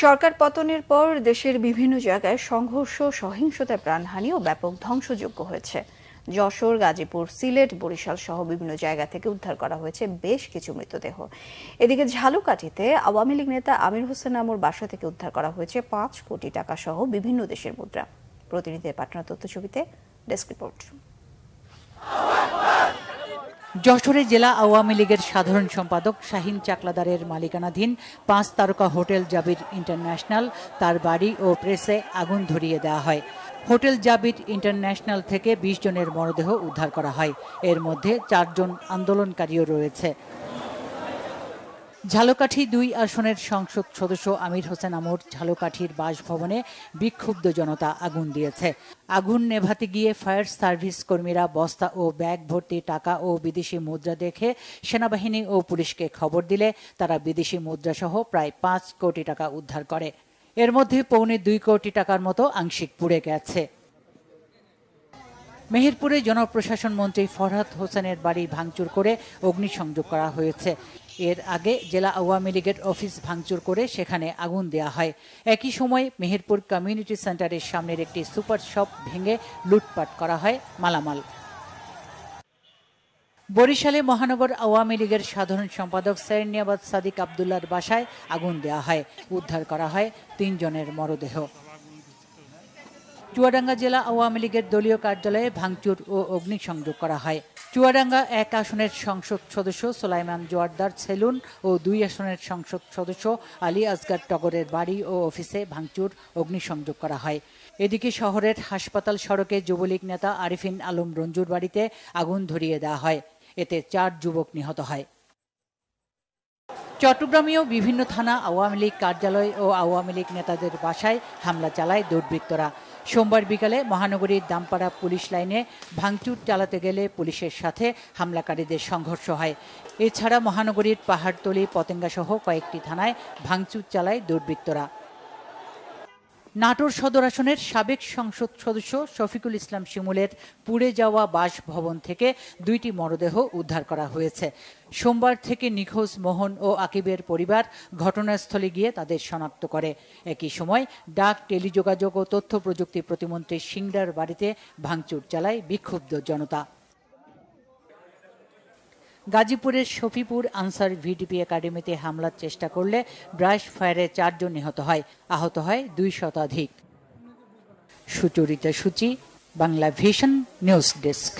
সরকার পতনের পর দেশের বিভিন্ন জায়গায় সংঘর্ষ, সহিংসতায় প্রাণহানি ও ব্যাপক ধ্বংসযজ্ঞ হয়েছে। যশোর, গাজীপুর, সিলেট, বরিশাল সহ বিভিন্ন জায়গা থেকে উদ্ধার করা হয়েছে বেশ কিছু মৃতদেহ। এদিকে ঝালকাঠিতে আওয়ামী লীগ নেতা আমির হোসেন আমর বাসা থেকে উদ্ধার করা হয়েছে 5 কোটি টাকা সহ বিভিন্ন দেশের মুদ্রা। প্রতিনিধিদের পাঠানো তথ্যছবিতে ডেস্ক রিপোর্ট। যশোরে জেলা আওয়ামী লীগের সাধারণ সম্পাদক শাহীন চাকলাদারের মালিকানাধীন 5 তারকা হোটেল জাবির ইন্টারন্যাশনাল, তার বাড়ি ও প্রেসে আগুন ধরিয়ে দেওয়া হয়। হোটেল জাবির ইন্টারন্যাশনাল থেকে 20 জনের মরদেহ উদ্ধার করা হয়। এর মধ্যে 4 জন আন্দোলনকারীও রয়েছে। ঝালকাঠি 2 আসনের সংসদ সদস্য আমির হোসেন আমর ঝালকাঠির বাসভবনে বিক্ষুব্ধ জনতা আগুন দিয়েছে। আগুন নেভাতে গিয়ে ফায়ার সার্ভিস কর্মীরা বস্তা ও ব্যাগ ভর্তি টাকা ও বিদেশি মুদ্রা দেখে সেনাবাহিনী ও পুলিশকে খবর দিলে তারা বিদেশি মুদ্রা সহ প্রায় 5 কোটি টাকা উদ্ধার করে। এর মধ্যে 2.25 কোটি টাকার মতো আংশিক পুড়ে গেছে। মেহেরপুরে জনপ্রশাসন মন্ত্রী ফরহাদ হোসেনের বাড়ি ভাঙচুর করে অগ্নিসংযোগ করা হয়েছে। এর আগে জেলা আওয়ামী লীগের অফিস ভাঙচুর করে সেখানে আগুন দেওয়া হয়। একই সময় মেহেরপুর কমিউনিটি সেন্টারের সামনের একটি সুপার শপ ভেঙে লুটপাট করা হয় মালামাল। বরিশালে মহানগর আওয়ামী লীগের সাধারণ সম্পাদক সেরনিয়াবাদ সাদিক আবদুল্লাহর বাসায় আগুন দেওয়া হয়। উদ্ধার করা হয় 3 জনের মরদেহ। চুয়াডাঙ্গা জেলা আওয়ামী লীগের দলীয় কার্যালয়ে ভাঙচুর ও অগ্নিসংযোগ করা হয়। চুয়াডাঙ্গা 1 আসনের সংসদ সদস্য সোলাইমান জোয়ারদার সেলুন ও 2 আসনের সংসদ সদস্য আলী আসগার টগরের বাড়ি ও অফিসে ভাঙচুর, অগ্নিসংযোগ করা হয়। এদিকে শহরের হাসপাতাল সড়কে যুবলীগ নেতা আরিফিন আলম রঞ্জুর বাড়িতে আগুন ধরিয়ে দেওয়া হয়। এতে 4 যুবক নিহত হয়। চট্টগ্রামেও বিভিন্ন থানা, আওয়ামী লীগ কার্যালয় ও আওয়ামী লীগ নেতাদের বাসায় হামলা চালায় দুর্বৃত্তরা। সোমবার বিকালে মহানগরীর দামপাড়া পুলিশ লাইনে ভাঙচুর চালাতে গেলে পুলিশের সাথে হামলাকারীদের সংঘর্ষ হয়। এছাড়া মহানগরীর পাহাড়তলী, পতেঙ্গাসহ কয়েকটি থানায় ভাঙচুর চালায় দুর্বৃত্তরা। নাটোর সদর আসনের সাবেক সংসদ সদস্য শফিকুল ইসলাম শিমুলের পুড়ে যাওয়া বাসভবন থেকে 2টি মরদেহ উদ্ধার করা হয়েছে। সোমবার থেকে নিখোঁজ মোহন ও আকিবের পরিবার ঘটনাস্থলে গিয়ে তাদের শনাক্ত করে। একই সময় ডাক, টেলিযোগাযোগ ও তথ্য প্রযুক্তি প্রতিমন্ত্রী সিংড়ার বাড়িতে ভাঙচুর চালায় বিক্ষুব্ধ জনতা। গাজীপুরের শফিপুর আনসার ভিডিপি একাডেমিতে হামলার চেষ্টা করলে ব্রাশ ফায়ারে 4 জন নিহত হয়, আহত হয় 2 শতাধিক। সুচরিতা সূচি, বাংলা ভিশন নিউজ ডেস্ক।